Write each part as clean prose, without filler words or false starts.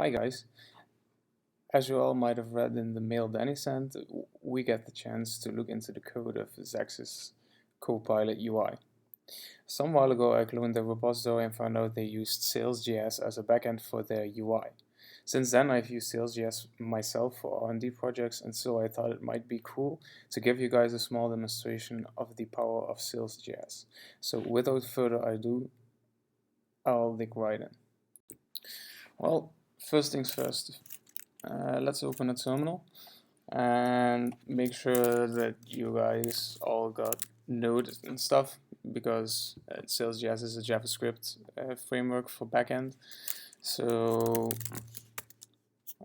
Hi guys, as you all might have read in the mail Danny sent, we get the chance to look into the code of Zaxx's Copilot UI. Some while ago I cloned their repository and found out they used Sales.js as a backend for their UI. Since then I've used Sales.js myself for R&D projects, and so I thought it might be cool to give you guys a small demonstration of the power of Sales.js. So without further ado, I'll dig right in. Well, first things first. Let's open a terminal and make sure that you guys all got Node and stuff, because Sales.js is a JavaScript framework for backend. So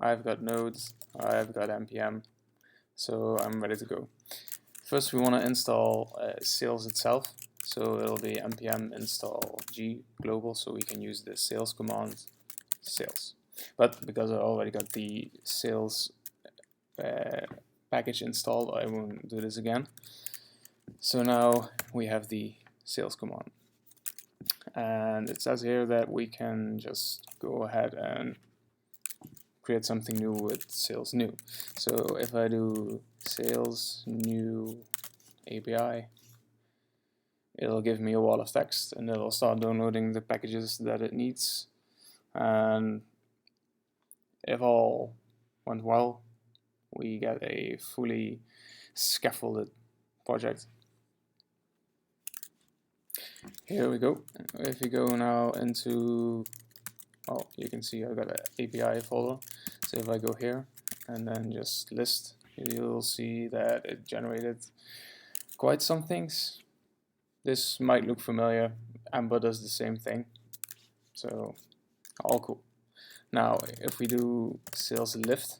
I've got Node, I've got npm, so I'm ready to go. First we want to install Sales itself, so it'll be npm install g global, so we can use the sales command sales. But because I already got the sales package installed, I won't do this again. So now we have the sales command, and it says here that we can just go ahead and create something new with sales new. So if I do sales new API, it'll give me a wall of text and it'll start downloading the packages that it needs. And if all went well, we get a fully scaffolded project. Here we go. If you go now into, oh, you can see I've got an API folder. So if I go here and then just list, you'll see that it generated quite some things. This might look familiar. Amber does the same thing. So all cool. Now if we do sales lift,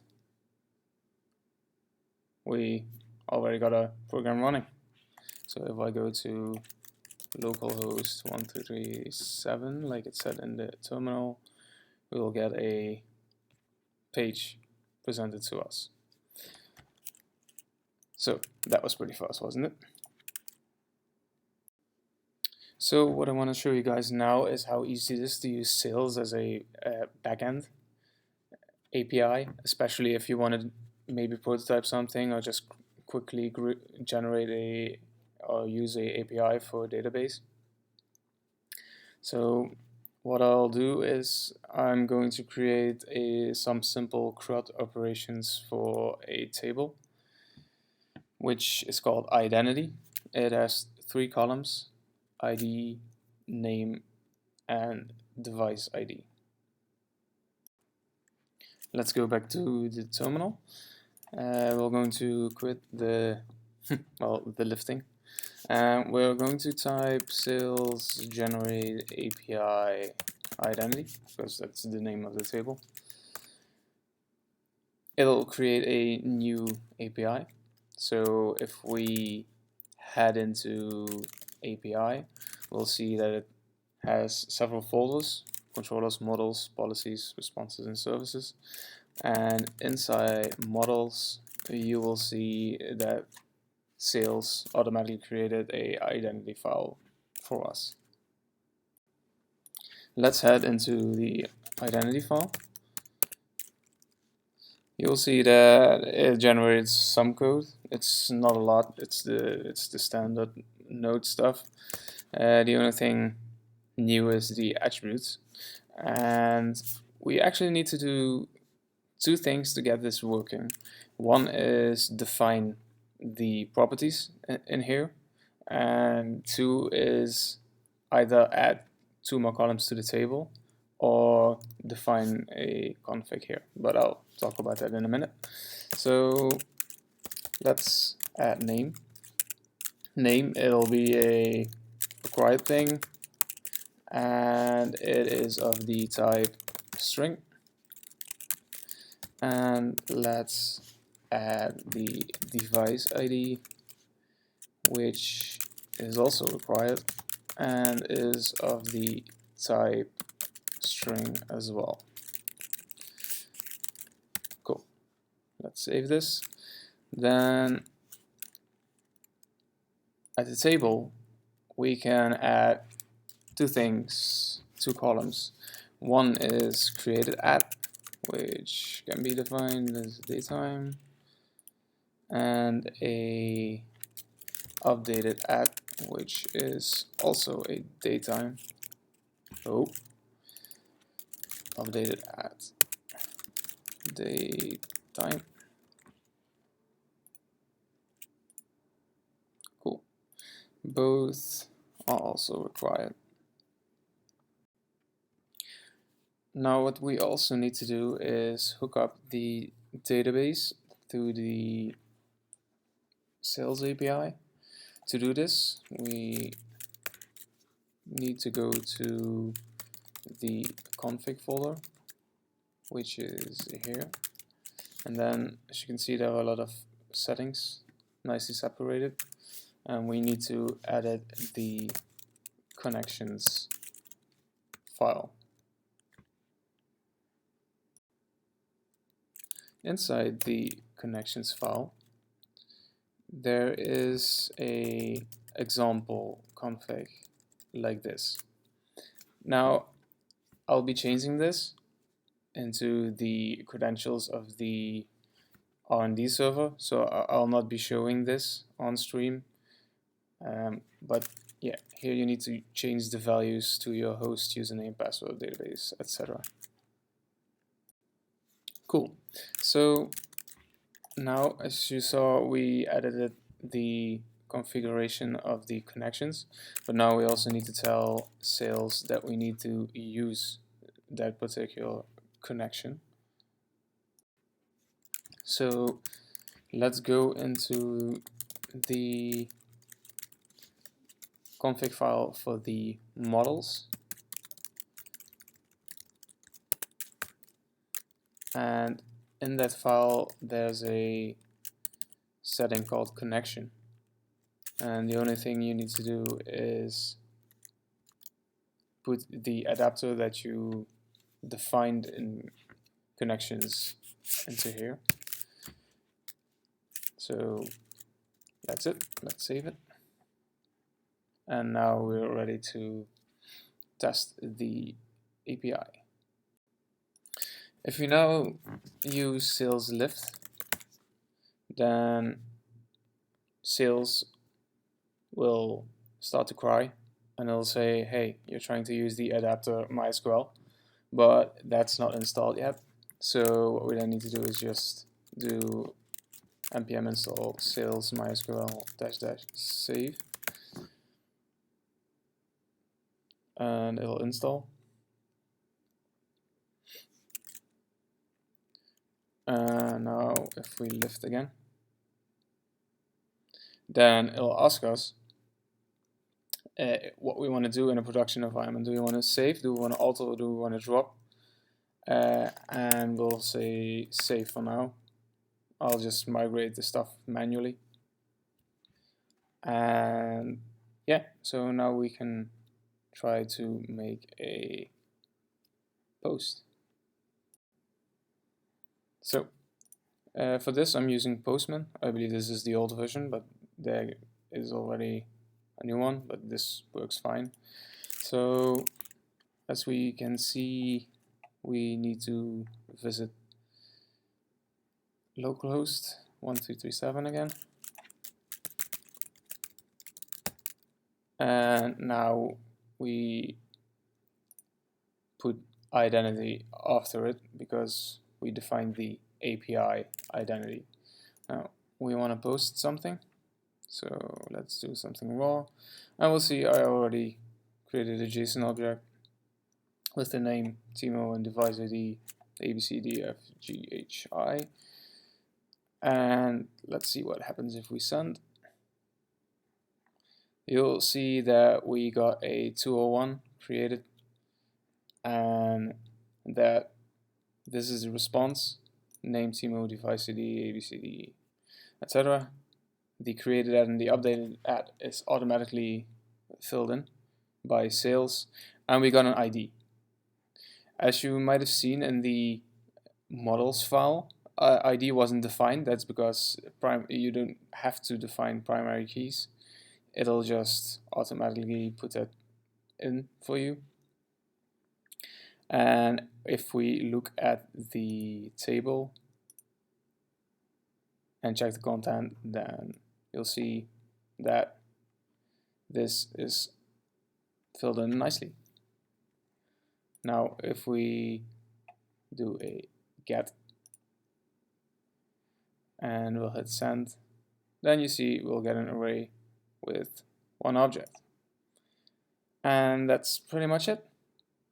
we already got a program running. So if I go to localhost 1237, like it said in the terminal, we will get a page presented to us. So that was pretty fast, wasn't it? So what I want to show you guys now is how easy it is to use Sales as a backend API, especially if you want to maybe prototype something or just quickly generate or use a API for a database. So what I'll do is I'm going to create some simple CRUD operations for a table, which is called identity. It has 3 columns: ID, name, and device ID. Let's go back to the terminal. We're going to quit the the lifting, and we're going to type sales generate API identity, because that's the name of the table. It'll create a new API. So if we head into API, we'll see that it has several folders: controllers, models, policies, responses, and services. And inside models, you will see that sales automatically created a identity file for us. Let's head into the identity file. You'll see that it generates some code. It's not a lot. It's the standard Node stuff. The only thing new is the attributes, and we actually need to do 2 things to get this working. One is define the properties in here, and 2 is either add 2 more columns to the table or define a config here, but I'll talk about that in a minute. So let's add name. Name, it'll be a required thing, and it is of the type string. And let's add the device ID, which is also required and is of the type string as well. Cool. Let's save this. Then at the table, we can add 2 things, 2 columns. One is created at, which can be defined as daytime, and a updated at, which is also a daytime. Oh, updated at daytime. Cool. Both are also required. Now what we also need to do is hook up the database through the sales API. To do this, we need to go to the config folder, which is here. And then, as you can see, there are a lot of settings nicely separated. And we need to edit the connections file. Inside the connections file, there is a example config like this. Now, I'll be changing this into the credentials of the R&D server, so I'll not be showing this on stream. But yeah, here you need to change the values to your host username, password, database, etc. Cool. So now, as you saw, we edited the configuration of the connections, but now we also need to tell sales that we need to use that particular connection. So let's go into the config file for the models, and in that file there's a setting called connection, and the only thing you need to do is put the adapter that you defined in connections into here. So that's it. Let's save it. And now we're ready to test the API. If we now use sales lift, then sales will start to cry and it'll say, hey, you're trying to use the adapter MySQL, but that's not installed yet. So what we then need to do is just do npm install sales mysql -- save, and it'll install. And now if we lift again, then it'll ask us what we want to do in a production environment. Do we want to save? Do we want to alter? Or do we want to drop? And we'll say save for now. I'll just migrate the stuff manually. And yeah, so now we can try to make a post. So for this I'm using Postman. I believe this is the old version, but there is already a new one, but this works fine. So as we can see, we need to visit localhost 1237 again. And now we put identity after it because we defined the API identity. Now we want to post something, so let's do something raw, and we'll see I already created a JSON object with the name Timo and device ID ABCDFGHI, and let's see what happens if we send. You'll see that we got a 201 created, and that this is the response, name Timo, device ID, ABCD, etc. The created at and the updated at is automatically filled in by sales, and we got an ID. As you might have seen in the models file, ID wasn't defined. That's because you don't have to define primary keys. It'll just automatically put that in for you. And if we look at the table and check the content, then you'll see that this is filled in nicely. Now if we do a get and we'll hit send, then you see we'll get an array with one object. And that's pretty much it.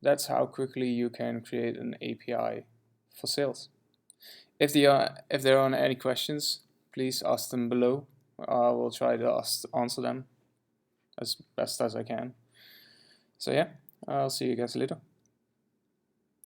That's how quickly you can create an API for sales. If there are any questions, please ask them below. I will try to answer them as best as I can. So yeah, I'll see you guys later.